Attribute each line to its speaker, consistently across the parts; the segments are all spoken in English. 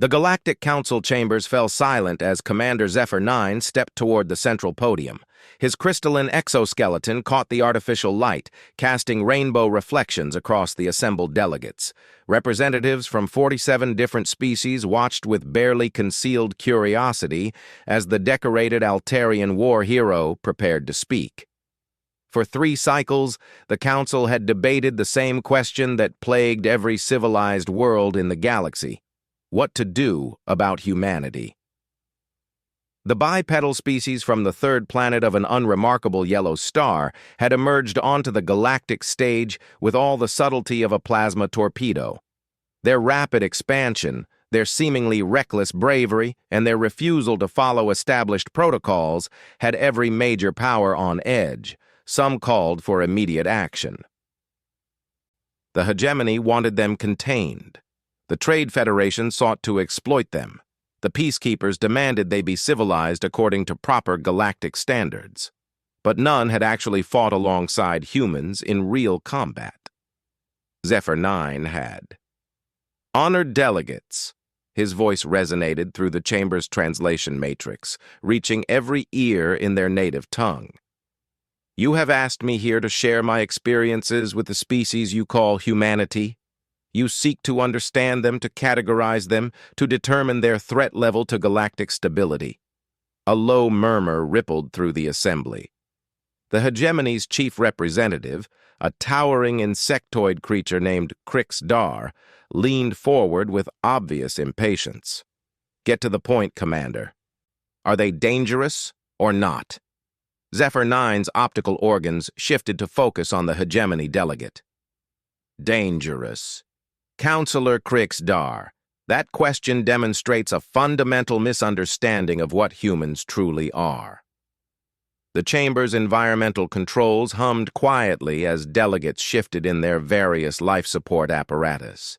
Speaker 1: The Galactic Council chambers fell silent as Commander Zephyr 9 stepped toward the central podium. His crystalline exoskeleton caught the artificial light, casting rainbow reflections across the assembled delegates. Representatives from 47 different species watched with barely concealed curiosity as the decorated Altarian war hero prepared to speak. For 3 cycles, the Council had debated the same question that plagued every civilized world in the galaxy: what to do about humanity. The bipedal species from the third planet of an unremarkable yellow star had emerged onto the galactic stage with all the subtlety of a plasma torpedo. Their rapid expansion, their seemingly reckless bravery, and their refusal to follow established protocols had every major power on edge. Some called for immediate action. The hegemony wanted them contained. The Trade Federation sought to exploit them. The peacekeepers demanded they be civilized according to proper galactic standards. But none had actually fought alongside humans in real combat. Zephyr 9 had. Honored delegates. His voice resonated through the chamber's translation matrix, reaching every ear in their native tongue. You have asked me here to share my experiences with the species you call humanity. You seek to understand them, to categorize them, to determine their threat level to galactic stability. A low murmur rippled through the assembly. The hegemony's chief representative, a towering insectoid creature named Crix Dar, leaned forward with obvious impatience. Get to the point, Commander. Are they dangerous or not? Zephyr 9's optical organs shifted to focus on the hegemony delegate. Dangerous. Counselor Crix Dar, that question demonstrates a fundamental misunderstanding of what humans truly are. The chamber's environmental controls hummed quietly as delegates shifted in their various life support apparatus.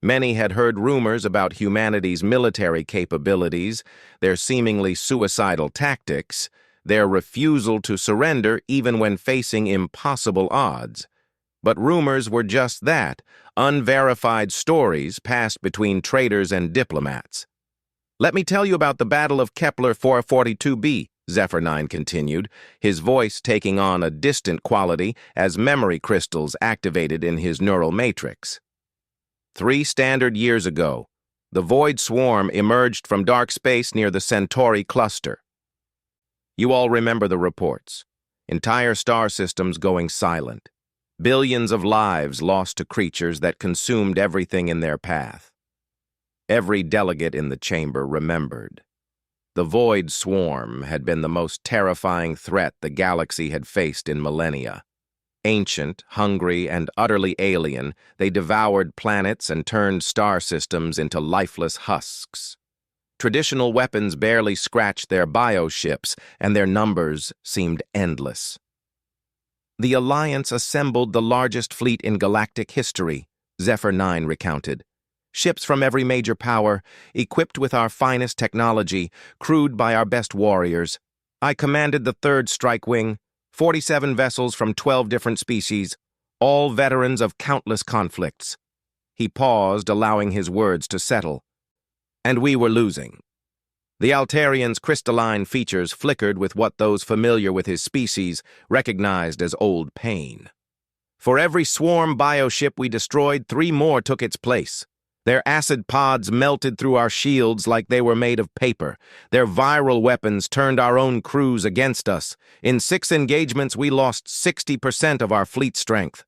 Speaker 1: Many had heard rumors about humanity's military capabilities, their seemingly suicidal tactics, their refusal to surrender even when facing impossible odds. But rumors were just that, unverified stories passed between traders and diplomats. Let me tell you about the Battle of Kepler 442b, Zephyr 9 continued, his voice taking on a distant quality as memory crystals activated in his neural matrix. 3 standard years ago, the Void Swarm emerged from dark space near the Centauri cluster. You all remember the reports. Entire star systems going silent. Billions of lives lost to creatures that consumed everything in their path. Every delegate in the chamber remembered. The Void Swarm had been the most terrifying threat the galaxy had faced in millennia. Ancient, hungry, and utterly alien, they devoured planets and turned star systems into lifeless husks. Traditional weapons barely scratched their bioships, and their numbers seemed endless. The Alliance assembled the largest fleet in galactic history, Zephyr 9 recounted. Ships from every major power, equipped with our finest technology, crewed by our best warriors. I commanded the 3rd Strike Wing, 47 vessels from 12 different species, all veterans of countless conflicts. He paused, allowing his words to settle. And we were losing. The Altarian's crystalline features flickered with what those familiar with his species recognized as old pain. For every swarm bioship we destroyed, 3 more took its place. Their acid pods melted through our shields like they were made of paper. Their viral weapons turned our own crews against us. In 6 engagements, we lost 60% of our fleet strength.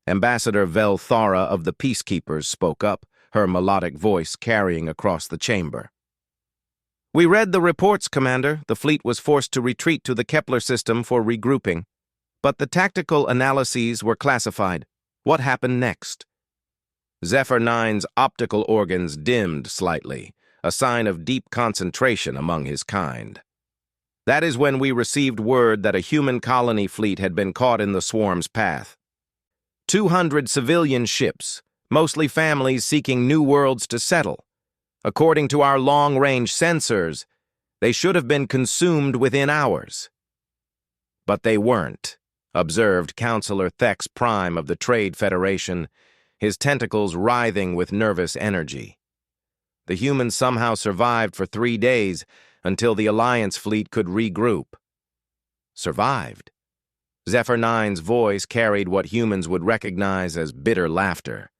Speaker 1: Ambassador Vel Thara of the Peacekeepers spoke up, her melodic voice carrying across the chamber. We read the reports, Commander. The fleet was forced to retreat to the Kepler system for regrouping. But the tactical analyses were classified. What happened next? Zephyr 9's optical organs dimmed slightly, a sign of deep concentration among his kind. That is when we received word that a human colony fleet had been caught in the swarm's path. 200 civilian ships, mostly families seeking new worlds to settle. According to our long-range sensors, they should have been consumed within hours. But they weren't, observed Counselor Thex Prime of the Trade Federation, his tentacles writhing with nervous energy. The humans somehow survived for 3 days until the Alliance fleet could regroup. Survived? Zephyr 9's voice carried what humans would recognize as bitter laughter.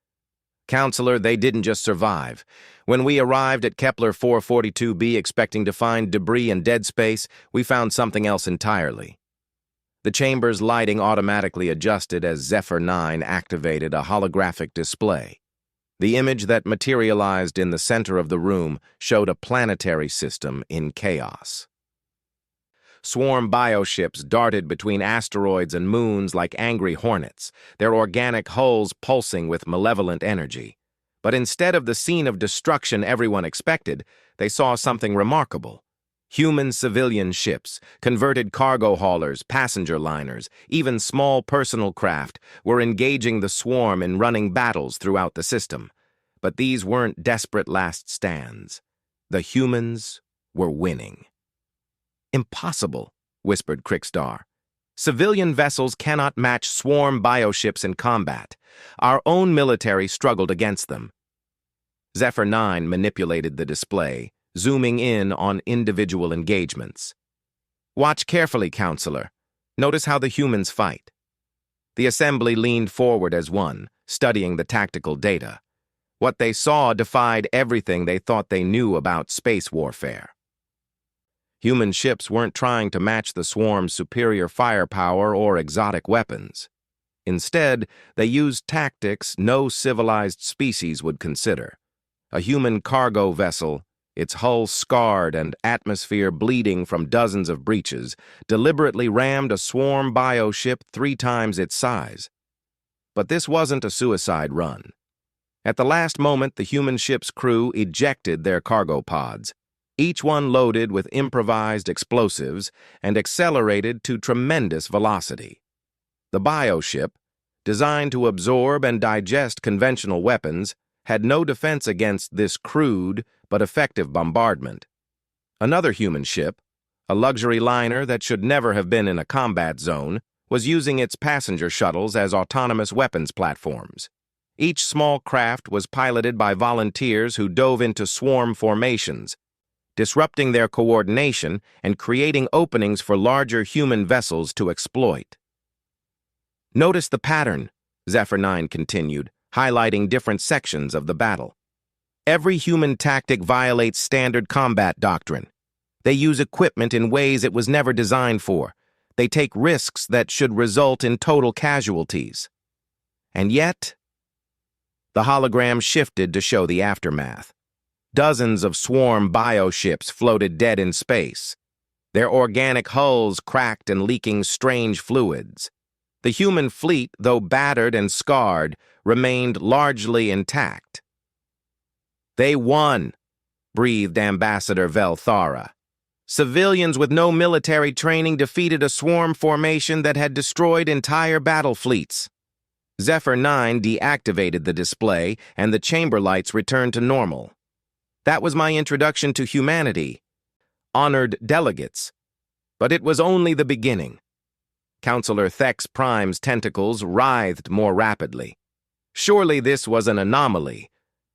Speaker 1: Counselor, they didn't just survive. When we arrived at Kepler 442b expecting to find debris and dead space, we found something else entirely. The chamber's lighting automatically adjusted as Zephyr 9 activated a holographic display. The image that materialized in the center of the room showed a planetary system in chaos. Swarm bioships darted between asteroids and moons like angry hornets, their organic hulls pulsing with malevolent energy. But instead of the scene of destruction everyone expected, they saw something remarkable. Human civilian ships, converted cargo haulers, passenger liners, even small personal craft were engaging the swarm in running battles throughout the system. But these weren't desperate last stands. The humans were winning. "Impossible," whispered Krikstar. "Civilian vessels cannot match swarm bioships in combat. Our own military struggled against them." Zephyr 9 manipulated the display, zooming in on individual engagements. "Watch carefully, Counselor. Notice how the humans fight." The assembly leaned forward as one, studying the tactical data. What they saw defied everything they thought they knew about space warfare. Human ships weren't trying to match the swarm's superior firepower or exotic weapons. Instead, they used tactics no civilized species would consider. A human cargo vessel, its hull scarred and atmosphere bleeding from dozens of breaches, deliberately rammed a swarm bioship 3 times its size. But this wasn't a suicide run. At the last moment, the human ship's crew ejected their cargo pods, each one loaded with improvised explosives and accelerated to tremendous velocity. The bioship, designed to absorb and digest conventional weapons, had no defense against this crude but effective bombardment. Another human ship, a luxury liner that should never have been in a combat zone, was using its passenger shuttles as autonomous weapons platforms. Each small craft was piloted by volunteers who dove into swarm formations, disrupting their coordination and creating openings for larger human vessels to exploit. "Notice the pattern," Zephyr 9 continued, highlighting different sections of the battle. "Every human tactic violates standard combat doctrine. They use equipment in ways it was never designed for. They take risks that should result in total casualties. And yet..." The hologram shifted to show the aftermath. Dozens of swarm bioships floated dead in space, their organic hulls cracked and leaking strange fluids. The human fleet, though battered and scarred, remained largely intact. "They won," breathed Ambassador Velthara. "Civilians with no military training defeated a swarm formation that had destroyed entire battle fleets." Zephyr 9 deactivated the display, and the chamber lights returned to normal. "That was my introduction to humanity. Honored delegates. But it was only the beginning." Counselor Thex Prime's tentacles writhed more rapidly. "Surely this was an anomaly.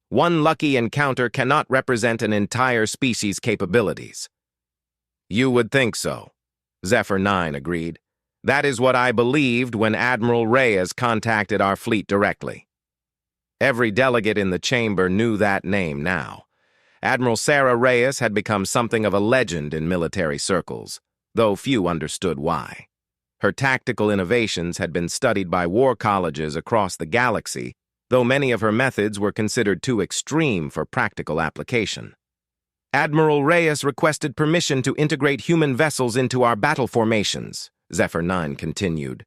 Speaker 1: One lucky encounter cannot represent an entire species' capabilities." "You would think so," Zephyr 9 agreed. "That is what I believed when Admiral Reyes contacted our fleet directly." Every delegate in the chamber knew that name now. Admiral Sarah Reyes had become something of a legend in military circles, though few understood why. Her tactical innovations had been studied by war colleges across the galaxy, though many of her methods were considered too extreme for practical application. "Admiral Reyes requested permission to integrate human vessels into our battle formations," Zephyr 9 continued.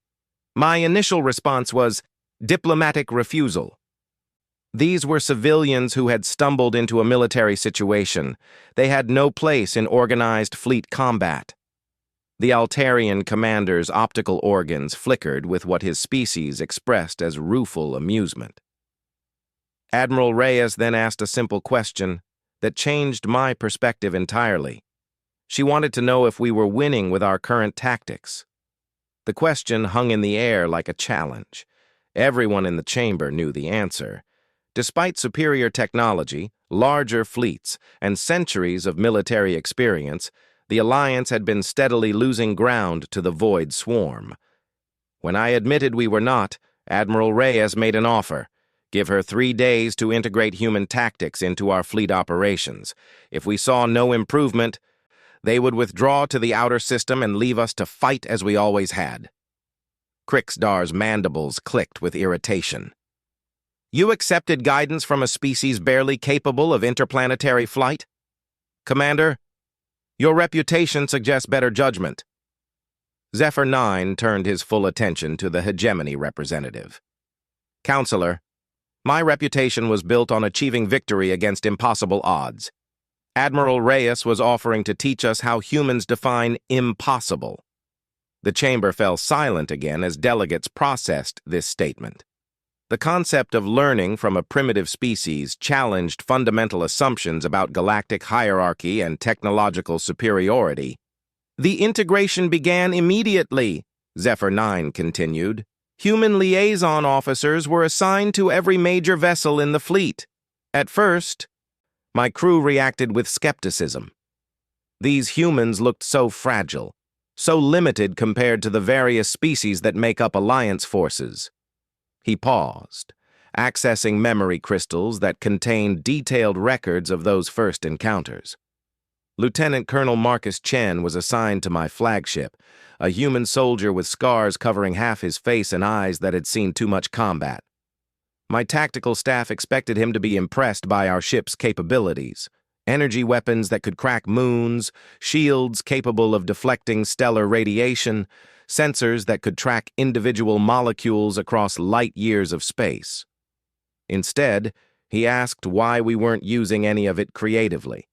Speaker 1: "My initial response was diplomatic refusal. These were civilians who had stumbled into a military situation. They had no place in organized fleet combat." The Altarian commander's optical organs flickered with what his species expressed as rueful amusement. Admiral Reyes then asked a simple question that changed my perspective entirely. She wanted to know if we were winning with our current tactics. The question hung in the air like a challenge. Everyone in the chamber knew the answer. Despite superior technology, larger fleets, and centuries of military experience, the Alliance had been steadily losing ground to the Void Swarm. When I admitted we were not, Admiral Reyes made an offer. Give her 3 days to integrate human tactics into our fleet operations. If we saw no improvement, they would withdraw to the outer system and leave us to fight as we always had. Krixdar's mandibles clicked with irritation. You accepted guidance from a species barely capable of interplanetary flight? Commander, your reputation suggests better judgment. Zephyr 9 turned his full attention to the hegemony representative. Counselor, my reputation was built on achieving victory against impossible odds. Admiral Reyes was offering to teach us how humans define impossible. The chamber fell silent again as delegates processed this statement. The concept of learning from a primitive species challenged fundamental assumptions about galactic hierarchy and technological superiority. The integration began immediately, Zephyr 9 continued. Human liaison officers were assigned to every major vessel in the fleet. At first, my crew reacted with skepticism. These humans looked so fragile, so limited compared to the various species that make up Alliance forces. He paused, accessing memory crystals that contained detailed records of those first encounters. Lieutenant Colonel Marcus Chen was assigned to my flagship, a human soldier with scars covering half his face and eyes that had seen too much combat. My tactical staff expected him to be impressed by our ship's capabilities. Energy weapons that could crack moons, shields capable of deflecting stellar radiation, sensors that could track individual molecules across light years of space. Instead, he asked why we weren't using any of it creatively.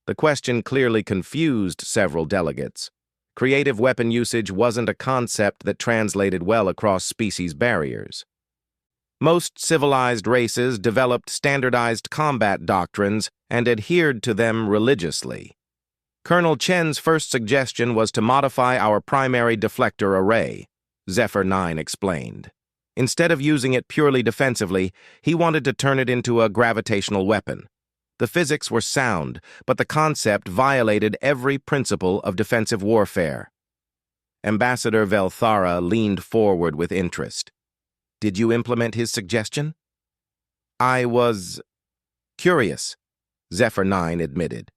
Speaker 1: The question clearly confused several delegates. Creative weapon usage wasn't a concept that translated well across species barriers. Most civilized races developed standardized combat doctrines and adhered to them religiously. Colonel Chen's first suggestion was to modify our primary deflector array, Zephyr 9 explained. Instead of using it purely defensively, he wanted to turn it into a gravitational weapon. The physics were sound, but the concept violated every principle of defensive warfare. Ambassador Velthara leaned forward with interest. Did you implement his suggestion? I was curious, Zephyr 9 admitted.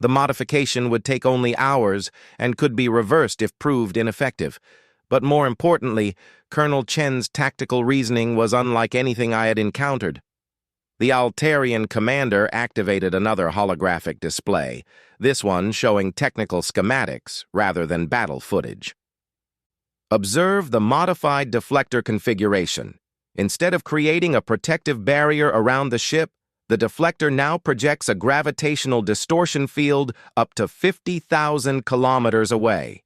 Speaker 1: The modification would take only hours and could be reversed if proved ineffective. But more importantly, Colonel Chen's tactical reasoning was unlike anything I had encountered. The Altarian commander activated another holographic display, this one showing technical schematics rather than battle footage. Observe the modified deflector configuration. Instead of creating a protective barrier around the ship, the deflector now projects a gravitational distortion field up to 50,000 kilometers away.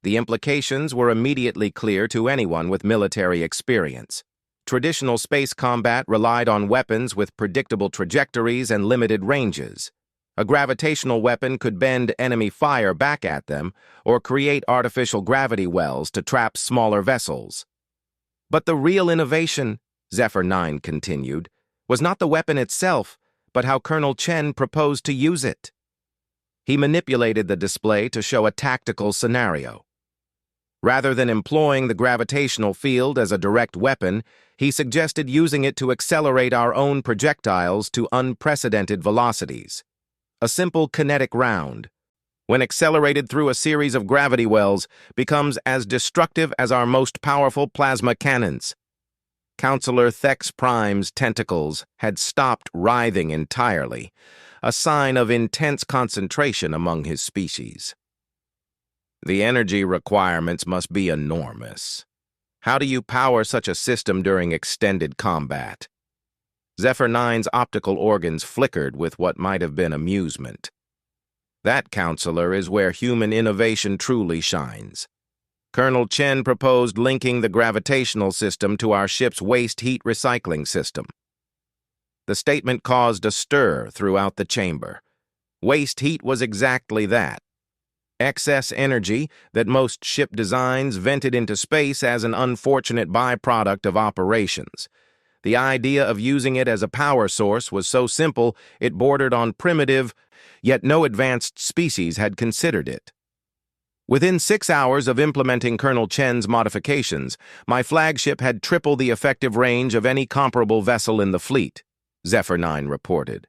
Speaker 1: The implications were immediately clear to anyone with military experience. Traditional space combat relied on weapons with predictable trajectories and limited ranges. A gravitational weapon could bend enemy fire back at them or create artificial gravity wells to trap smaller vessels. But the real innovation, Zephyr 9 continued, was not the weapon itself, but how Colonel Chen proposed to use it. He manipulated the display to show a tactical scenario. Rather than employing the gravitational field as a direct weapon, he suggested using it to accelerate our own projectiles to unprecedented velocities. A simple kinetic round, when accelerated through a series of gravity wells, becomes as destructive as our most powerful plasma cannons. Counselor Thex Prime's tentacles had stopped writhing entirely, a sign of intense concentration among his species. The energy requirements must be enormous. How do you power such a system during extended combat? Zephyr 9's optical organs flickered with what might have been amusement. That, Counselor, is where human innovation truly shines. Colonel Chen proposed linking the gravitational system to our ship's waste heat recycling system. The statement caused a stir throughout the chamber. Waste heat was exactly that. Excess energy that most ship designs vented into space as an unfortunate byproduct of operations. The idea of using it as a power source was so simple it bordered on primitive, yet no advanced species had considered it. Within 6 hours of implementing Colonel Chen's modifications, my flagship had triple the effective range of any comparable vessel in the fleet, Zephyr 9 reported.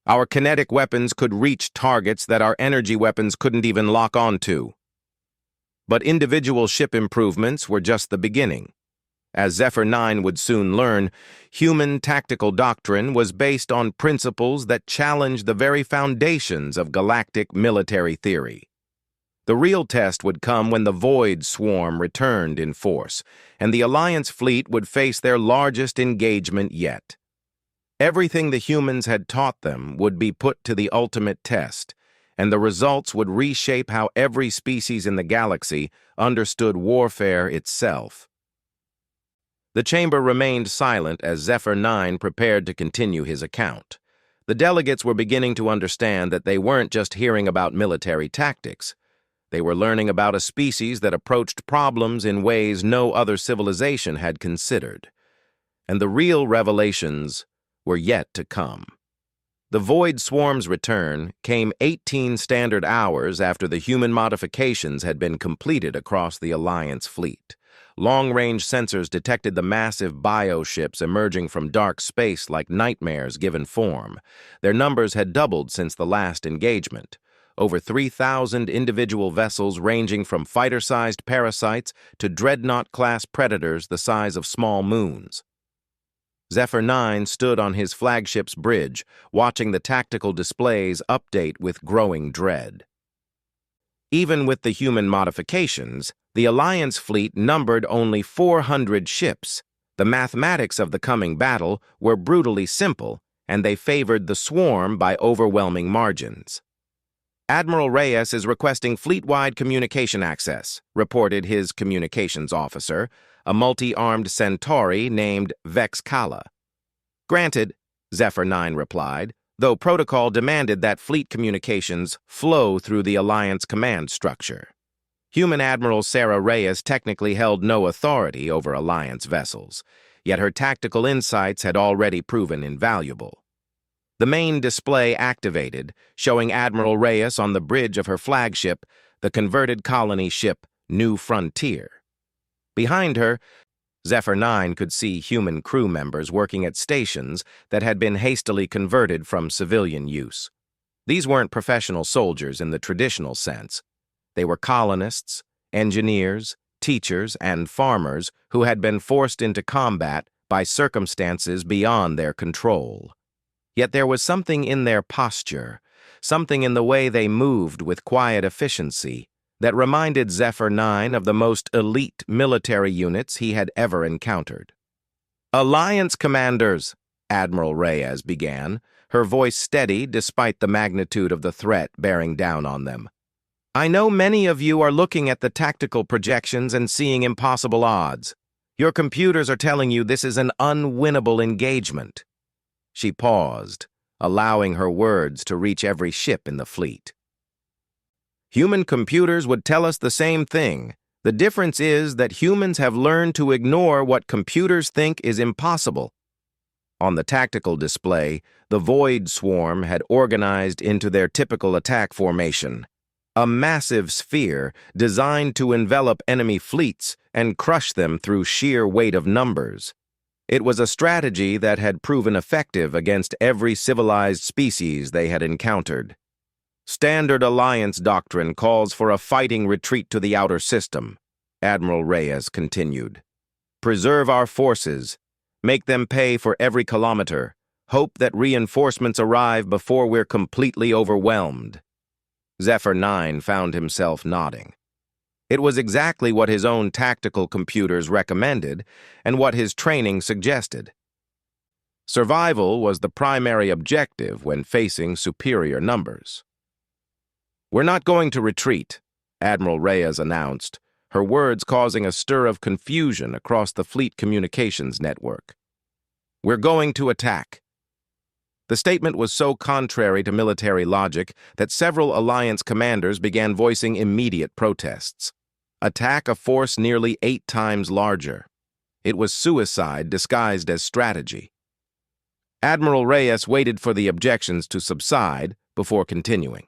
Speaker 1: Our kinetic weapons could reach targets that our energy weapons couldn't even lock onto. But individual ship improvements were just the beginning. As Zephyr 9 would soon learn, human tactical doctrine was based on principles that challenged the very foundations of galactic military theory. The real test would come when the Void Swarm returned in force, and the Alliance fleet would face their largest engagement yet. Everything the humans had taught them would be put to the ultimate test, and the results would reshape how every species in the galaxy understood warfare itself. The chamber remained silent as Zephyr 9 prepared to continue his account. The delegates were beginning to understand that they weren't just hearing about military tactics. They were learning about a species that approached problems in ways no other civilization had considered. And the real revelations were yet to come. The Void Swarm's return came 18 standard hours after the human modifications had been completed across the Alliance fleet. Long-range sensors detected the massive bioships emerging from dark space like nightmares given form. Their numbers had doubled since the last engagement. Over 3,000 individual vessels ranging from fighter-sized parasites to dreadnought-class predators the size of small moons. Zephyr 9 stood on his flagship's bridge, watching the tactical displays update with growing dread. Even with the human modifications, the Alliance fleet numbered only 400 ships. The mathematics of the coming battle were brutally simple, and they favored the swarm by overwhelming margins. Admiral Reyes is requesting fleet-wide communication access, reported his communications officer, a multi-armed Centauri named Vex Kala. Granted, Zephyr 9 replied, though protocol demanded that fleet communications flow through the Alliance command structure. Human Admiral Sarah Reyes technically held no authority over Alliance vessels, yet her tactical insights had already proven invaluable. The main display activated, showing Admiral Reyes on the bridge of her flagship, the converted colony ship New Frontier. Behind her, Zephyr 9 could see human crew members working at stations that had been hastily converted from civilian use. These weren't professional soldiers in the traditional sense. They were colonists, engineers, teachers, and farmers who had been forced into combat by circumstances beyond their control. Yet there was something in their posture, something in the way they moved with quiet efficiency, that reminded Zephyr 9 of the most elite military units he had ever encountered. "Alliance commanders," Admiral Reyes began, her voice steady despite the magnitude of the threat bearing down on them. "I know many of you are looking at the tactical projections and seeing impossible odds. Your computers are telling you this is an unwinnable engagement." She paused, allowing her words to reach every ship in the fleet. "Human computers would tell us the same thing. The difference is that humans have learned to ignore what computers think is impossible." On the tactical display, the Void Swarm had organized into their typical attack formation, a massive sphere designed to envelop enemy fleets and crush them through sheer weight of numbers. It was a strategy that had proven effective against every civilized species they had encountered. "Standard Alliance doctrine calls for a fighting retreat to the outer system," Admiral Reyes continued. "Preserve our forces, make them pay for every kilometer, hope that reinforcements arrive before we're completely overwhelmed." Zephyr 9 found himself nodding. It was exactly what his own tactical computers recommended and what his training suggested. Survival was the primary objective when facing superior numbers. "We're not going to retreat," Admiral Reyes announced, her words causing a stir of confusion across the fleet communications network. "We're going to attack." The statement was so contrary to military logic that several Alliance commanders began voicing immediate protests. Attack a force nearly 8 times larger. It was suicide disguised as strategy. Admiral Reyes waited for the objections to subside before continuing.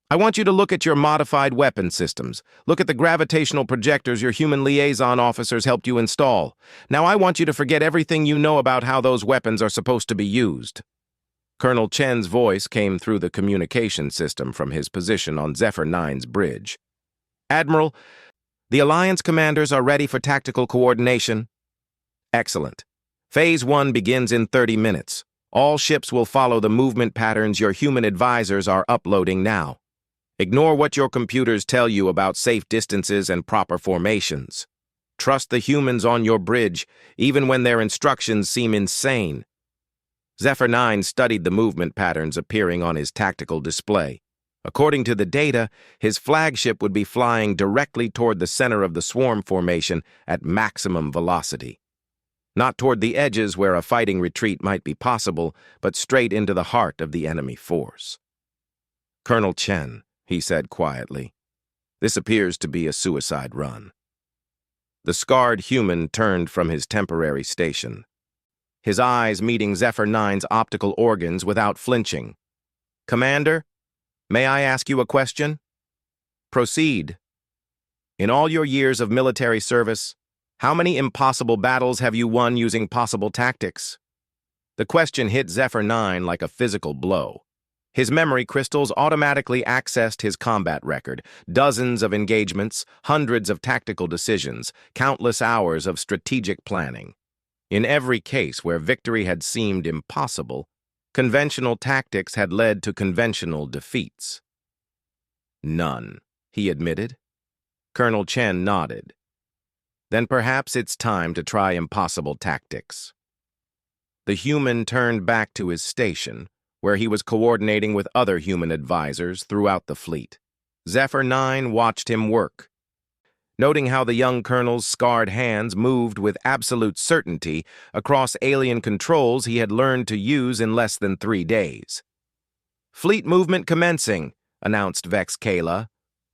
Speaker 1: I want you to look at your modified weapon systems. Look at the gravitational projectors your human liaison officers helped you install. Now I want you to forget everything you know about how those weapons are supposed to be used. Colonel Chen's voice came through the communication system from his position on Zephyr 9's bridge. Admiral, the Alliance commanders are ready for tactical coordination. Excellent. Phase 1 begins in 30 minutes. All ships will follow the movement patterns your human advisors are uploading now. Ignore what your computers tell you about safe distances and proper formations. Trust the humans on your bridge, even when their instructions seem insane. Zephyr 9 studied the movement patterns appearing on his tactical display. According to the data, his flagship would be flying directly toward the center of the swarm formation at maximum velocity. Not toward the edges where a fighting retreat might be possible, but straight into the heart of the enemy force. Colonel Chen, he said quietly, this appears to be a suicide run. The scarred human turned from his temporary station, his eyes meeting Zephyr 9's optical organs without flinching. Commander, may I ask you a question? Proceed. In all your years of military service, how many impossible battles have you won using possible tactics? The question hit Zephyr 9 like a physical blow. His memory crystals automatically accessed his combat record, dozens of engagements, hundreds of tactical decisions, countless hours of strategic planning. In every case where victory had seemed impossible, conventional tactics had led to conventional defeats. None, he admitted. Colonel Chen nodded. Then perhaps it's time to try impossible tactics. The human turned back to his station, where he was coordinating with other human advisors throughout the fleet. Zephyr 9 watched him work. Noting how the young colonel's scarred hands moved with absolute certainty across alien controls he had learned to use in less than 3 days. Fleet movement commencing, announced Vex Kayla.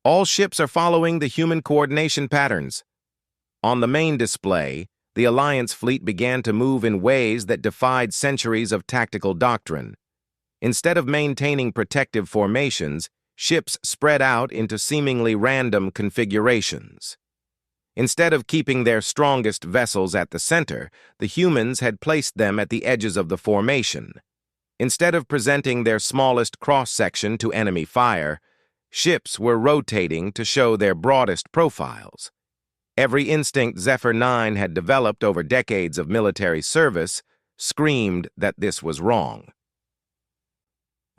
Speaker 1: All ships are following the human coordination patterns. On the main display, the Alliance fleet began to move in ways that defied centuries of tactical doctrine. Instead of maintaining protective formations, ships spread out into seemingly random configurations. Instead of keeping their strongest vessels at the center, the humans had placed them at the edges of the formation. Instead of presenting their smallest cross-section to enemy fire, ships were rotating to show their broadest profiles. Every instinct Zephyr 9 had developed over decades of military service screamed that this was wrong.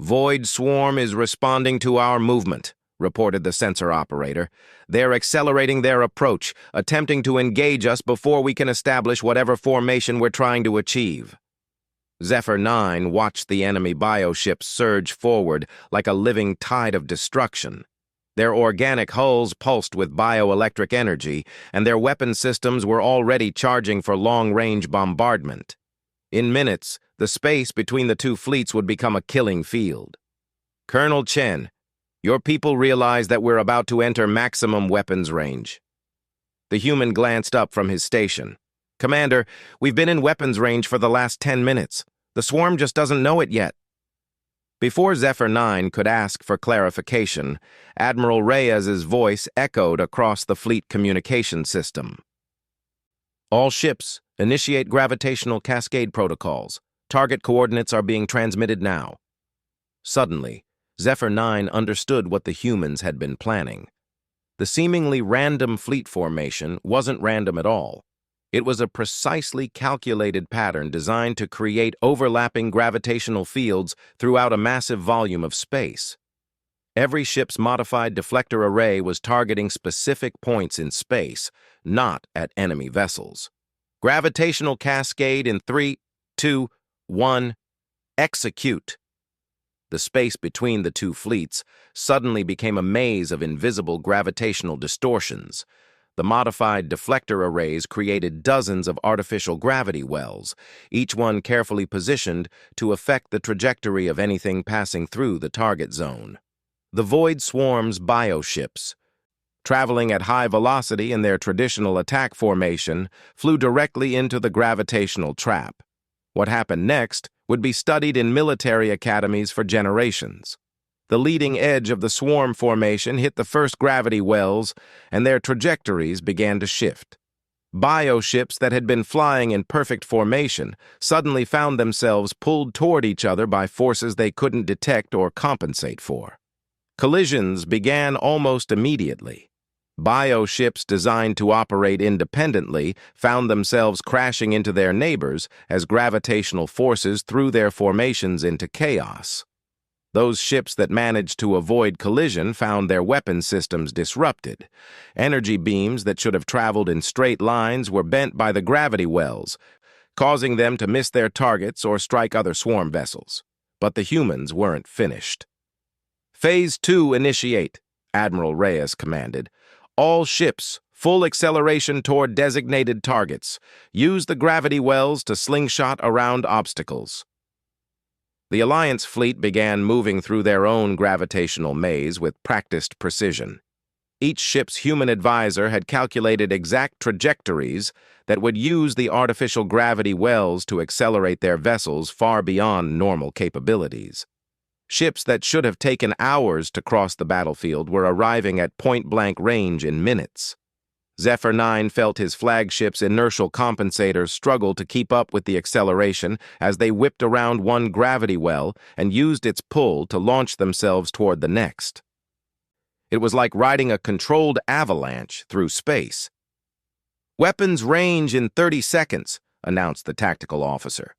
Speaker 1: Void Swarm is responding to our movement, reported the sensor operator. They're accelerating their approach, attempting to engage us before we can establish whatever formation we're trying to achieve. Zephyr 9 watched the enemy bioships surge forward like a living tide of destruction. Their organic hulls pulsed with bioelectric energy, and their weapon systems were already charging for long-range bombardment. In minutes, the space between the two fleets would become a killing field. Colonel Chen, your people realize that we're about to enter maximum weapons range. The human glanced up from his station. Commander, we've been in weapons range for the last 10 minutes. The swarm just doesn't know it yet. Before Zephyr 9 could ask for clarification, Admiral Reyes's voice echoed across the fleet communication system. All ships, initiate gravitational cascade protocols. Target coordinates are being transmitted now. Suddenly, Zephyr 9 understood what the humans had been planning. The seemingly random fleet formation wasn't random at all. It was a precisely calculated pattern designed to create overlapping gravitational fields throughout a massive volume of space. Every ship's modified deflector array was targeting specific points in space, not at enemy vessels. Gravitational cascade in 3, 2, 1, execute. The space between the two fleets suddenly became a maze of invisible gravitational distortions. The modified deflector arrays created dozens of artificial gravity wells, each one carefully positioned to affect the trajectory of anything passing through the target zone. The Void Swarm's bioships, traveling at high velocity in their traditional attack formation, flew directly into the gravitational trap. What happened next would be studied in military academies for generations. The leading edge of the swarm formation hit the first gravity wells, and their trajectories began to shift. Bioships that had been flying in perfect formation suddenly found themselves pulled toward each other by forces they couldn't detect or compensate for. Collisions began almost immediately. Bioships designed to operate independently found themselves crashing into their neighbors as gravitational forces threw their formations into chaos. Those ships that managed to avoid collision found their weapon systems disrupted. Energy beams that should have traveled in straight lines were bent by the gravity wells, causing them to miss their targets or strike other swarm vessels. But the humans weren't finished. Phase 2 initiate, Admiral Reyes commanded. All ships, full acceleration toward designated targets. Use the gravity wells to slingshot around obstacles. The Alliance fleet began moving through their own gravitational maze with practiced precision. Each ship's human advisor had calculated exact trajectories that would use the artificial gravity wells to accelerate their vessels far beyond normal capabilities. Ships that should have taken hours to cross the battlefield were arriving at point-blank range in minutes. Zephyr 9 felt his flagship's inertial compensators struggle to keep up with the acceleration as they whipped around one gravity well and used its pull to launch themselves toward the next. It was like riding a controlled avalanche through space. "Weapons range in 30 seconds, announced the tactical officer.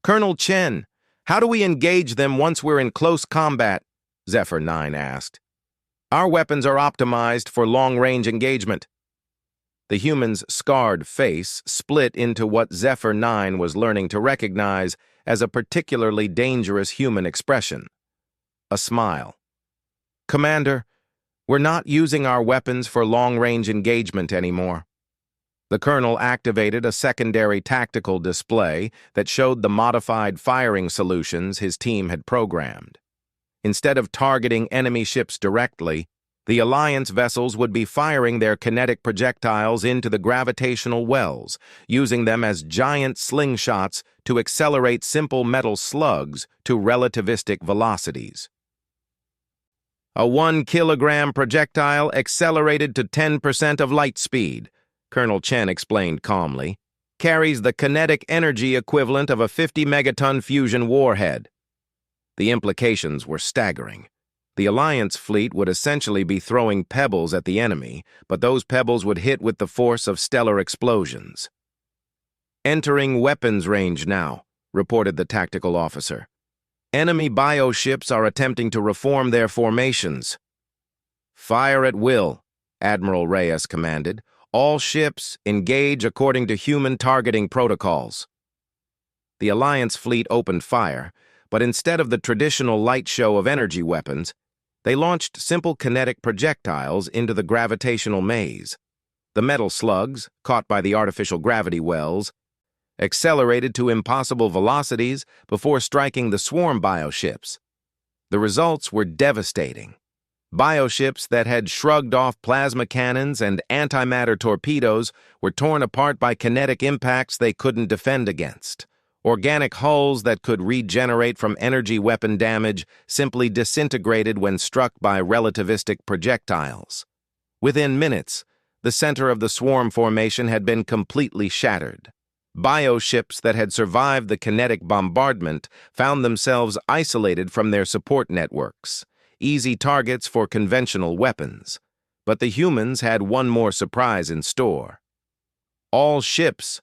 Speaker 1: "Colonel Chen, how do we engage them once we're in close combat?" Zephyr 9 asked. "Our weapons are optimized for long-range engagement." The human's scarred face split into what Zephyr 9 was learning to recognize as a particularly dangerous human expression. A smile. "Commander, we're not using our weapons for long-range engagement anymore." The colonel activated a secondary tactical display that showed the modified firing solutions his team had programmed. Instead of targeting enemy ships directly, the Alliance vessels would be firing their kinetic projectiles into the gravitational wells, using them as giant slingshots to accelerate simple metal slugs to relativistic velocities. "A 1-kilogram projectile accelerated to 10% of light speed," Colonel Chen explained calmly, "carries the kinetic energy equivalent of a 50-megaton fusion warhead." The implications were staggering. The Alliance fleet would essentially be throwing pebbles at the enemy, but those pebbles would hit with the force of stellar explosions. "Entering weapons range now," reported the tactical officer. "Enemy bioships are attempting to reform their formations." "Fire at will," Admiral Reyes commanded. "All ships engage according to human targeting protocols." The Alliance fleet opened fire, but instead of the traditional light show of energy weapons, they launched simple kinetic projectiles into the gravitational maze. The metal slugs, caught by the artificial gravity wells, accelerated to impossible velocities before striking the swarm bioships. The results were devastating. Bioships that had shrugged off plasma cannons and antimatter torpedoes were torn apart by kinetic impacts they couldn't defend against. Organic hulls that could regenerate from energy weapon damage simply disintegrated when struck by relativistic projectiles. Within minutes, the center of the swarm formation had been completely shattered. Bioships that had survived the kinetic bombardment found themselves isolated from their support networks, easy targets for conventional weapons. But the humans had one more surprise in store. "All ships,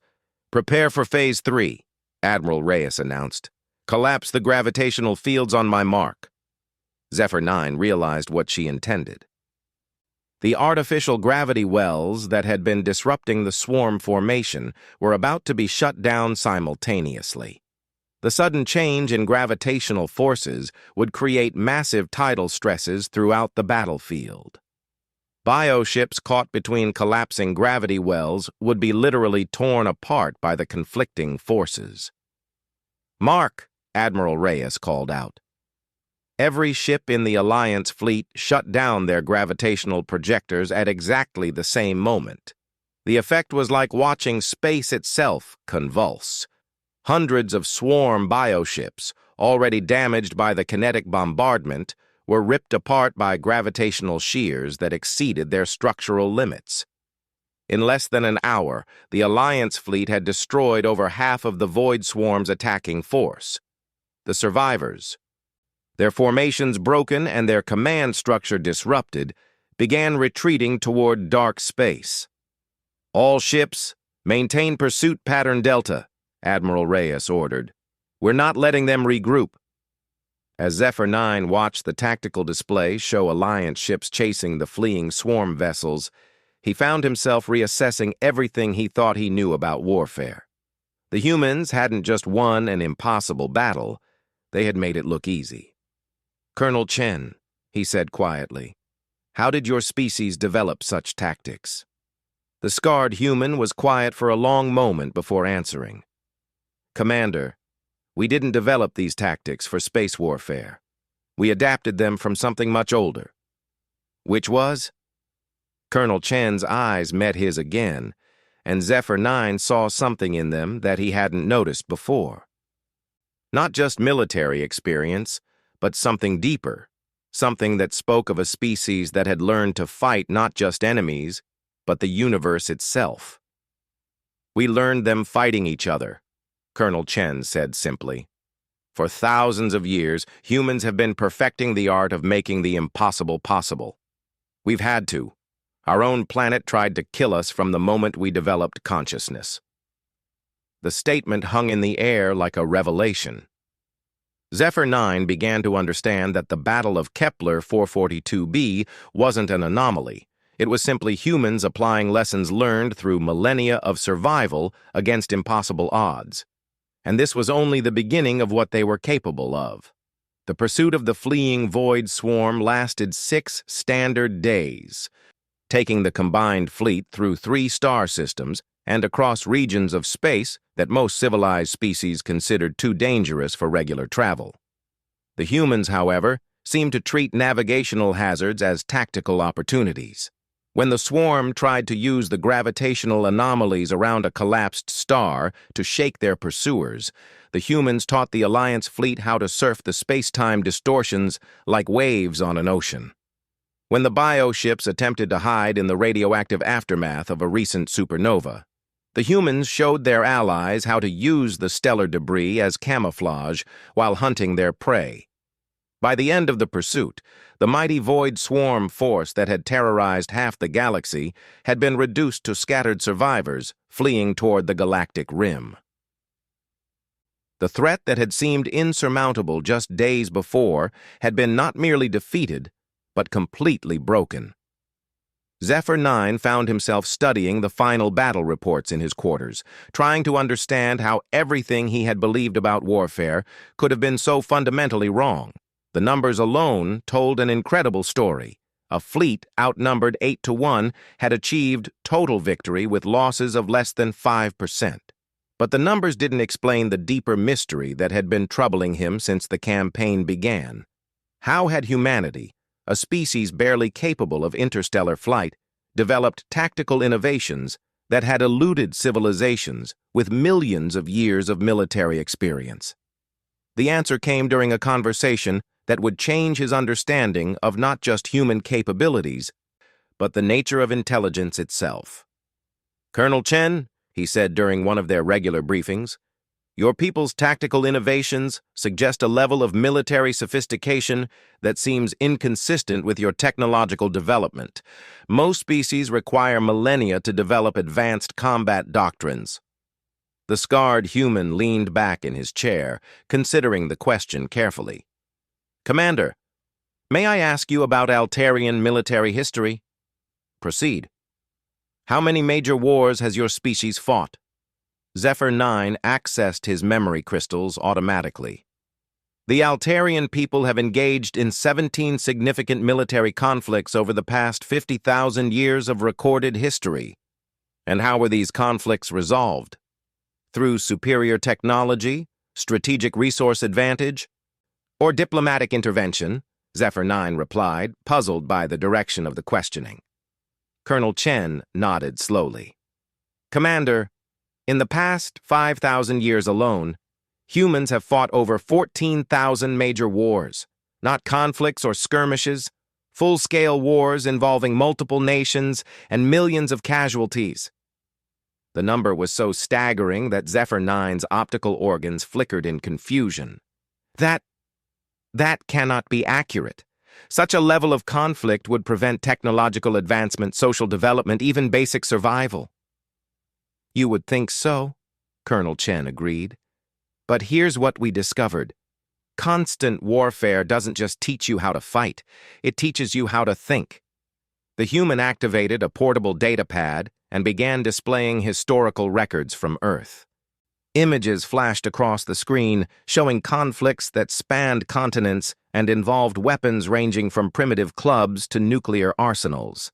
Speaker 1: prepare for Phase 3. Admiral Reyes announced. "Collapse the gravitational fields on my mark." Zephyr 9 realized what she intended. The artificial gravity wells that had been disrupting the swarm formation were about to be shut down simultaneously. The sudden change in gravitational forces would create massive tidal stresses throughout the battlefield. Bioships caught between collapsing gravity wells would be literally torn apart by the conflicting forces. "Mark," Admiral Reyes called out. Every ship in the Alliance fleet shut down their gravitational projectors at exactly the same moment. The effect was like watching space itself convulse. Hundreds of swarm bioships, already damaged by the kinetic bombardment, were ripped apart by gravitational shears that exceeded their structural limits. In less than an hour, the Alliance fleet had destroyed over half of the Void Swarm's attacking force. The survivors, their formations broken and their command structure disrupted, began retreating toward dark space. "All ships, maintain pursuit pattern Delta," Admiral Reyes ordered. "We're not letting them regroup." As Zephyr 9 watched the tactical display show Alliance ships chasing the fleeing swarm vessels, he found himself reassessing everything he thought he knew about warfare. The humans hadn't just won an impossible battle, they had made it look easy. "Colonel Chen," he said quietly, "how did your species develop such tactics?" The scarred human was quiet for a long moment before answering. "Commander, we didn't develop these tactics for space warfare. We adapted them from something much older." "Which was?" Colonel Chen's eyes met his again, and Zephyr 9 saw something in them that he hadn't noticed before. Not just military experience, but something deeper, something that spoke of a species that had learned to fight not just enemies, but the universe itself. "We learned them fighting each other," Colonel Chen said simply. "For thousands of years, humans have been perfecting the art of making the impossible possible. We've had to. Our own planet tried to kill us from the moment we developed consciousness." The statement hung in the air like a revelation. Zephyr 9 began to understand that the Battle of Kepler 442b wasn't an anomaly. It was simply humans applying lessons learned through millennia of survival against impossible odds. And this was only the beginning of what they were capable of. The pursuit of the fleeing Void Swarm lasted 6 standard days, taking the combined fleet through 3 star systems and across regions of space that most civilized species considered too dangerous for regular travel. The humans, however, seemed to treat navigational hazards as tactical opportunities. When the swarm tried to use the gravitational anomalies around a collapsed star to shake their pursuers, the humans taught the Alliance fleet how to surf the space-time distortions like waves on an ocean. When the bioships attempted to hide in the radioactive aftermath of a recent supernova, the humans showed their allies how to use the stellar debris as camouflage while hunting their prey. By the end of the pursuit, the mighty Void Swarm force that had terrorized half the galaxy had been reduced to scattered survivors fleeing toward the galactic rim. The threat that had seemed insurmountable just days before had been not merely defeated, but completely broken. Zephyr 9 found himself studying the final battle reports in his quarters, trying to understand how everything he had believed about warfare could have been so fundamentally wrong. The numbers alone told an incredible story. A fleet outnumbered 8-1 had achieved total victory with losses of less than 5%. But the numbers didn't explain the deeper mystery that had been troubling him since the campaign began. How had humanity, a species barely capable of interstellar flight, developed tactical innovations that had eluded civilizations with millions of years of military experience? The answer came during a conversation that would change his understanding of not just human capabilities, but the nature of intelligence itself. "Colonel Chen," he said during one of their regular briefings, "your people's tactical innovations suggest a level of military sophistication that seems inconsistent with your technological development. Most species require millennia to develop advanced combat doctrines." The scarred human leaned back in his chair, considering the question carefully. "Commander, may I ask you about Altarian military history?" "Proceed." "How many major wars has your species fought?" Zephyr 9 accessed his memory crystals automatically. "The Altarian people have engaged in 17 significant military conflicts over the past 50,000 years of recorded history." "And how were these conflicts resolved?" "Through superior technology, strategic resource advantage, Or diplomatic intervention, Zephyr 9 replied, puzzled by the direction of the questioning. Colonel Chen nodded slowly. Commander, in the past 5,000 years alone, humans have fought over 14,000 major wars, not conflicts or skirmishes, full-scale wars involving multiple nations and millions of casualties. The number was so staggering that Zephyr 9's optical organs flickered in confusion. That cannot be accurate. Such a level of conflict would prevent technological advancement, social development, even basic survival. You would think so, Colonel Chen agreed. But here's what we discovered. Constant warfare doesn't just teach you how to fight, it teaches you how to think. The human activated a portable data pad and began displaying historical records from Earth. Images flashed across the screen, showing conflicts that spanned continents and involved weapons ranging from primitive clubs to nuclear arsenals.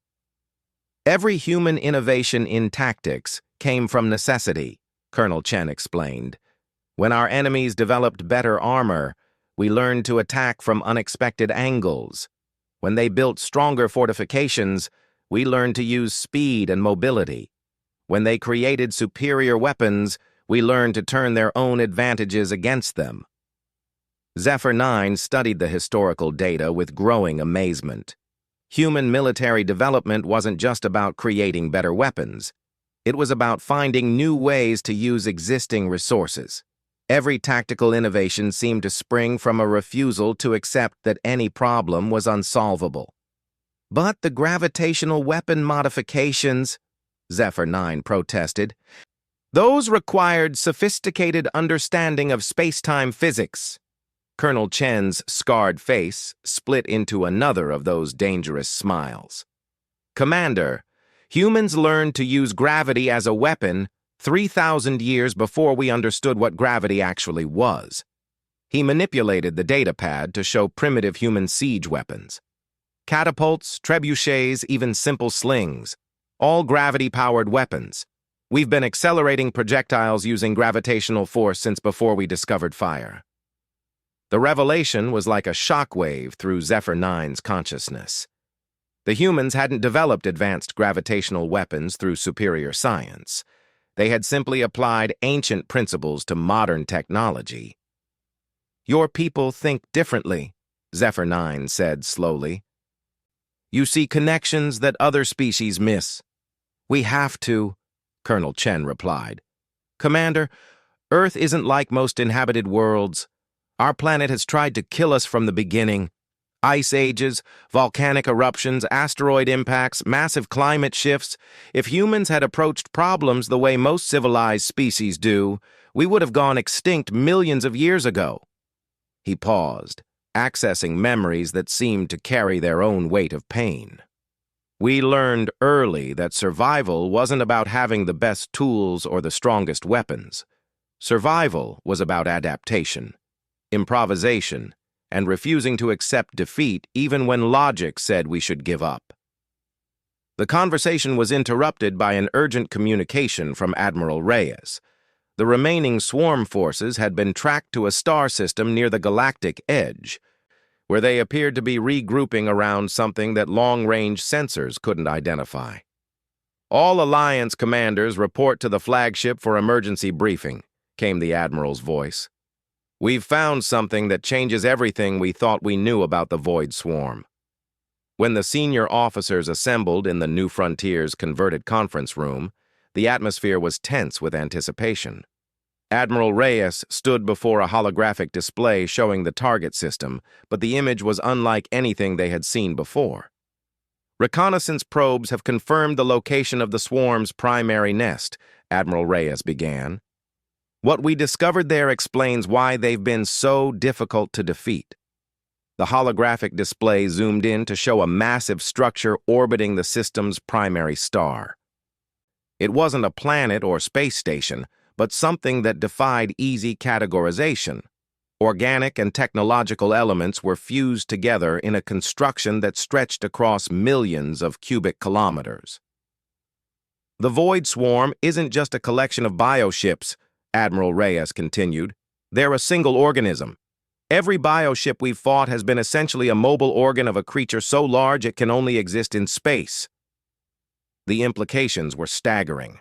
Speaker 1: Every human innovation in tactics came from necessity, Colonel Chen explained. When our enemies developed better armor, we learned to attack from unexpected angles. When they built stronger fortifications, we learned to use speed and mobility. When they created superior weapons, we learned to turn their own advantages against them. Zephyr 9 studied the historical data with growing amazement. Human military development wasn't just about creating better weapons. It was about finding new ways to use existing resources. Every tactical innovation seemed to spring from a refusal to accept that any problem was unsolvable. But the gravitational weapon modifications, Zephyr 9 protested, those required sophisticated understanding of space-time physics. Colonel Chen's scarred face split into another of those dangerous smiles. Commander, humans learned to use gravity as a weapon 3,000 years before we understood what gravity actually was. He manipulated the data pad to show primitive human siege weapons. Catapults, trebuchets, even simple slings, all gravity-powered weapons. We've been accelerating projectiles using gravitational force since before we discovered fire. The revelation was like a shockwave through Zephyr 9's consciousness. The humans hadn't developed advanced gravitational weapons through superior science. They had simply applied ancient principles to modern technology. Your people think differently, Zephyr 9 said slowly. You see connections that other species miss. We have to, Colonel Chen replied. Commander, Earth isn't like most inhabited worlds. Our planet has tried to kill us from the beginning. Ice ages, volcanic eruptions, asteroid impacts, massive climate shifts. If humans had approached problems the way most civilized species do, we would have gone extinct millions of years ago. He paused, accessing memories that seemed to carry their own weight of pain. We learned early that survival wasn't about having the best tools or the strongest weapons. Survival was about adaptation, improvisation, and refusing to accept defeat even when logic said we should give up. The conversation was interrupted by an urgent communication from Admiral Reyes. The remaining swarm forces had been tracked to a star system near the galactic edge, where they appeared to be regrouping around something that long-range sensors couldn't identify. All Alliance commanders report to the flagship for emergency briefing, came the Admiral's voice. We've found something that changes everything we thought we knew about the Void Swarm. When the senior officers assembled in the New Frontiers converted conference room, the atmosphere was tense with anticipation. Admiral Reyes stood before a holographic display showing the target system, but the image was unlike anything they had seen before. Reconnaissance probes have confirmed the location of the swarm's primary nest, Admiral Reyes began. What we discovered there explains why they've been so difficult to defeat. The holographic display zoomed in to show a massive structure orbiting the system's primary star. It wasn't a planet or space station, but something that defied easy categorization. Organic and technological elements were fused together in a construction that stretched across millions of cubic kilometers. The Void Swarm isn't just a collection of bioships, Admiral Reyes continued. They're a single organism. Every bioship we've fought has been essentially a mobile organ of a creature so large it can only exist in space. The implications were staggering.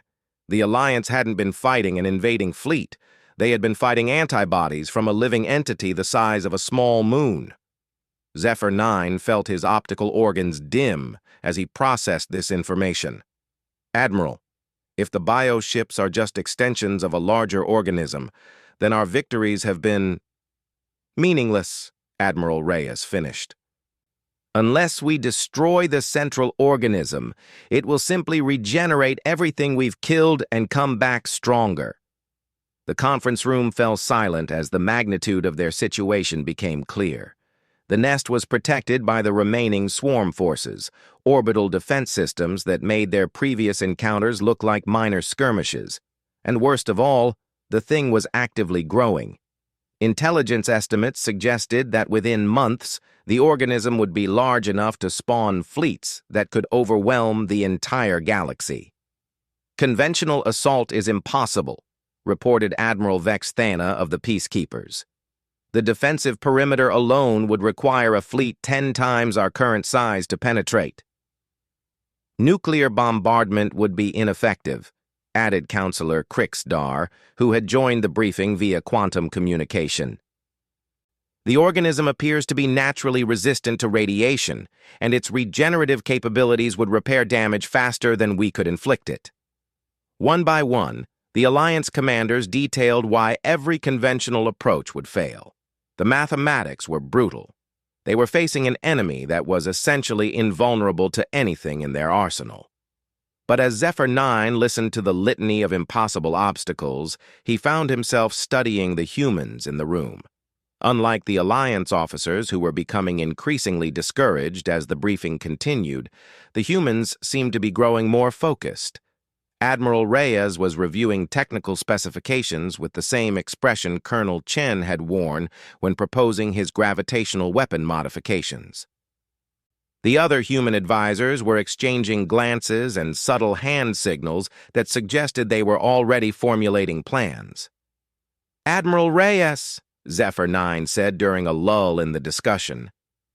Speaker 1: The Alliance hadn't been fighting an invading fleet. They had been fighting antibodies from a living entity the size of a small moon. Zephyr 9 felt his optical organs dim as he processed this information. Admiral, if the bioships are just extensions of a larger organism, then our victories have been meaningless, Admiral Reyes finished. Unless we destroy the central organism, it will simply regenerate everything we've killed and come back stronger. The conference room fell silent as the magnitude of their situation became clear. The nest was protected by the remaining swarm forces, orbital defense systems that made their previous encounters look like minor skirmishes. And worst of all, the thing was actively growing. Intelligence estimates suggested that within months, the organism would be large enough to spawn fleets that could overwhelm the entire galaxy. Conventional assault is impossible, reported Admiral Vex Thana of the Peacekeepers. The defensive perimeter alone would require a fleet 10 times our current size to penetrate. Nuclear bombardment would be ineffective, added Counselor Crix Dar, who had joined the briefing via quantum communication. The organism appears to be naturally resistant to radiation, and its regenerative capabilities would repair damage faster than we could inflict it. One by one, the Alliance commanders detailed why every conventional approach would fail. The mathematics were brutal. They were facing an enemy that was essentially invulnerable to anything in their arsenal. But as Zephyr 9 listened to the litany of impossible obstacles, he found himself studying the humans in the room. Unlike the Alliance officers who were becoming increasingly discouraged as the briefing continued, the humans seemed to be growing more focused. Admiral Reyes was reviewing technical specifications with the same expression Colonel Chen had worn when proposing his gravitational weapon modifications. The other human advisors were exchanging glances and subtle hand signals that suggested they were already formulating plans. "Admiral Reyes," Zephyr 9 said during a lull in the discussion,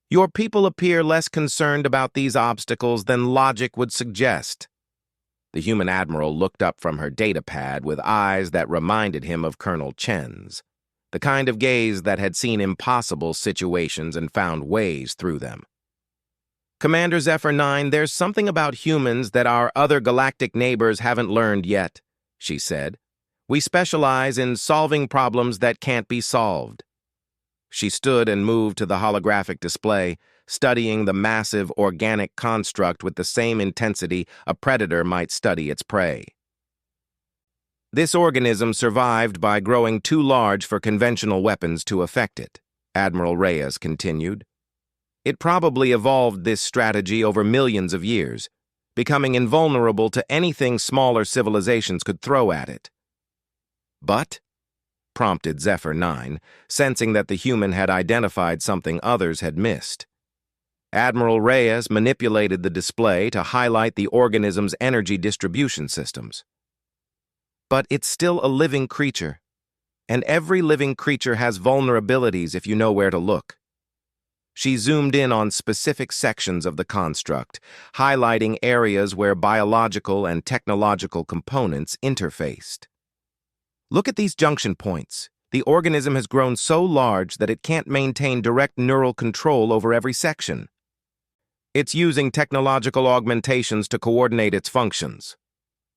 Speaker 1: "your people appear less concerned about these obstacles than logic would suggest." The human admiral looked up from her datapad with eyes that reminded him of Colonel Chen's, the kind of gaze that had seen impossible situations and found ways through them. "Commander Zephyr 9, there's something about humans that our other galactic neighbors haven't learned yet," she said. "We specialize in solving problems that can't be solved." She stood and moved to the holographic display, studying the massive organic construct with the same intensity a predator might study its prey. "This organism survived by growing too large for conventional weapons to affect it," Admiral Reyes continued. "It probably evolved this strategy over millions of years, becoming invulnerable to anything smaller civilizations could throw at it." "But?" prompted Zephyr 9, sensing that the human had identified something others had missed. Admiral Reyes manipulated the display to highlight the organism's energy distribution systems. "But it's still a living creature, and every living creature has vulnerabilities if you know where to look." She zoomed in on specific sections of the construct, highlighting areas where biological and technological components interfaced. "Look at these junction points. The organism has grown so large that it can't maintain direct neural control over every section. It's using technological augmentations to coordinate its functions."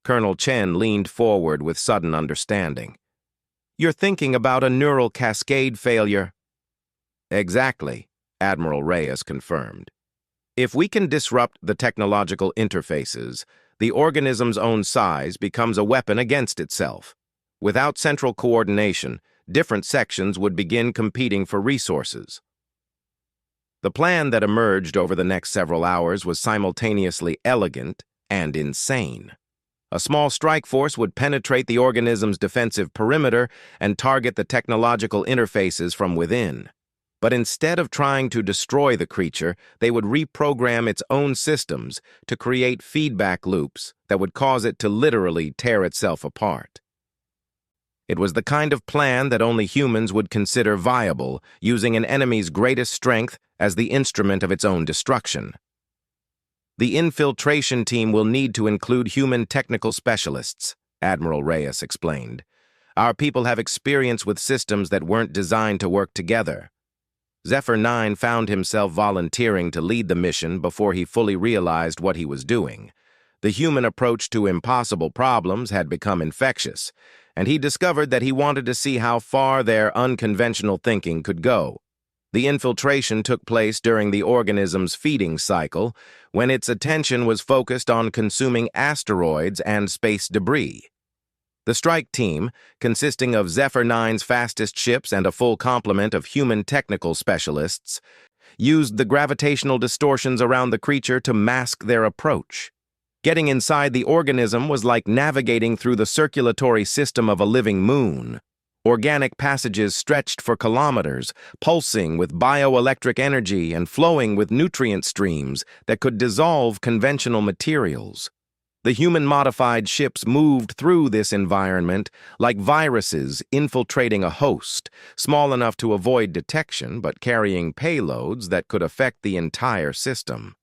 Speaker 1: Colonel Chen leaned forward with sudden understanding. "You're thinking about a neural cascade failure." "Exactly," Admiral Reyes confirmed. "If we can disrupt the technological interfaces, the organism's own size becomes a weapon against itself. Without central coordination, different sections would begin competing for resources." The plan that emerged over the next several hours was simultaneously elegant and insane. A small strike force would penetrate the organism's defensive perimeter and target the technological interfaces from within. But instead of trying to destroy the creature, they would reprogram its own systems to create feedback loops that would cause it to literally tear itself apart. It was the kind of plan that only humans would consider viable, using an enemy's greatest strength as the instrument of its own destruction. The infiltration team will need to include human technical specialists, Admiral Reyes explained. Our people have experience with systems that weren't designed to work together. Zephyr 9 found himself volunteering to lead the mission before he fully realized what he was doing. The human approach to impossible problems had become infectious, and he discovered that he wanted to see how far their unconventional thinking could go. The infiltration took place during the organism's feeding cycle, when its attention was focused on consuming asteroids and space debris. The strike team, consisting of Zephyr 9's fastest ships and a full complement of human technical specialists, used the gravitational distortions around the creature to mask their approach. Getting inside the organism was like navigating through the circulatory system of a living moon. Organic passages stretched for kilometers, pulsing with bioelectric energy and flowing with nutrient streams that could dissolve conventional materials. The human-modified ships moved through this environment like viruses infiltrating a host, small enough to avoid detection but carrying payloads that could affect the entire system.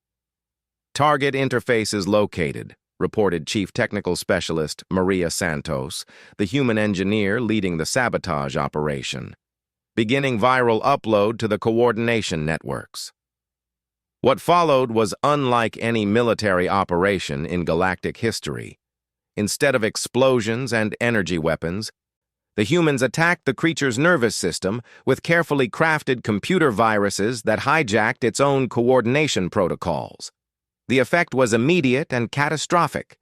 Speaker 1: Target interface is located, reported Chief Technical Specialist Maria Santos, the human engineer leading the sabotage operation. Beginning viral upload to the coordination networks. What followed was unlike any military operation in galactic history. Instead of explosions and energy weapons, the humans attacked the creature's nervous system with carefully crafted computer viruses that hijacked its own coordination protocols. The effect was immediate and catastrophic.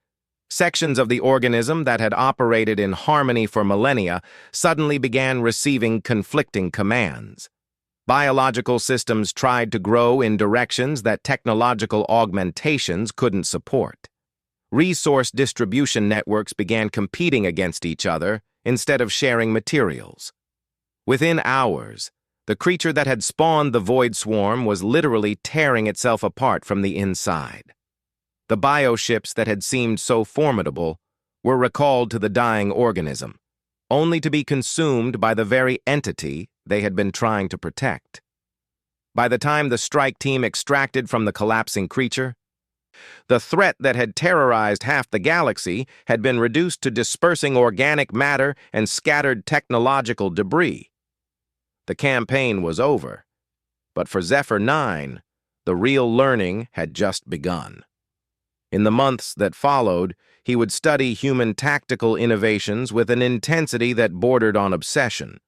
Speaker 1: Sections of the organism that had operated in harmony for millennia suddenly began receiving conflicting commands. Biological systems tried to grow in directions that technological augmentations couldn't support. Resource distribution networks began competing against each other instead of sharing materials. Within hours, the creature that had spawned the Void Swarm was literally tearing itself apart from the inside. The bioships that had seemed so formidable were recalled to the dying organism, only to be consumed by the very entity they had been trying to protect. By the time the strike team extracted from the collapsing creature, the threat that had terrorized half the galaxy had been reduced to dispersing organic matter and scattered technological debris. The campaign was over, but for Zephyr 9, the real learning had just begun. In the months that followed, he would study human tactical innovations with an intensity that bordered on obsession.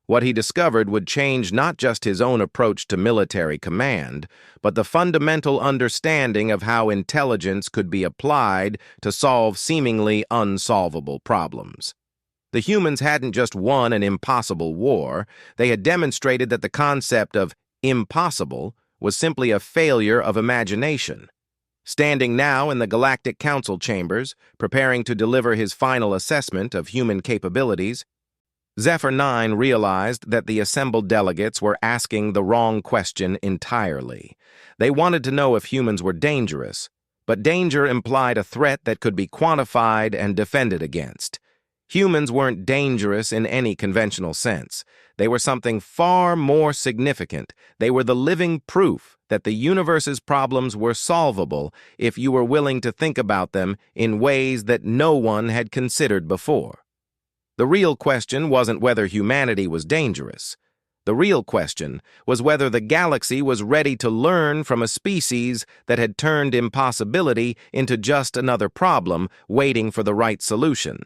Speaker 1: What he discovered would change not just his own approach to military command, but the fundamental understanding of how intelligence could be applied to solve seemingly unsolvable problems. The humans hadn't just won an impossible war, they had demonstrated that the concept of impossible was simply a failure of imagination. Standing now in the Galactic Council chambers, preparing to deliver his final assessment of human capabilities, Zephyr 9 realized that the assembled delegates were asking the wrong question entirely. They wanted to know if humans were dangerous, but danger implied a threat that could be quantified and defended against. Humans weren't dangerous in any conventional sense. They were something far more significant. They were the living proof that the universe's problems were solvable if you were willing to think about them in ways that no one had considered before. The real question wasn't whether humanity was dangerous. The real question was whether the galaxy was ready to learn from a species that had turned impossibility into just another problem waiting for the right solution.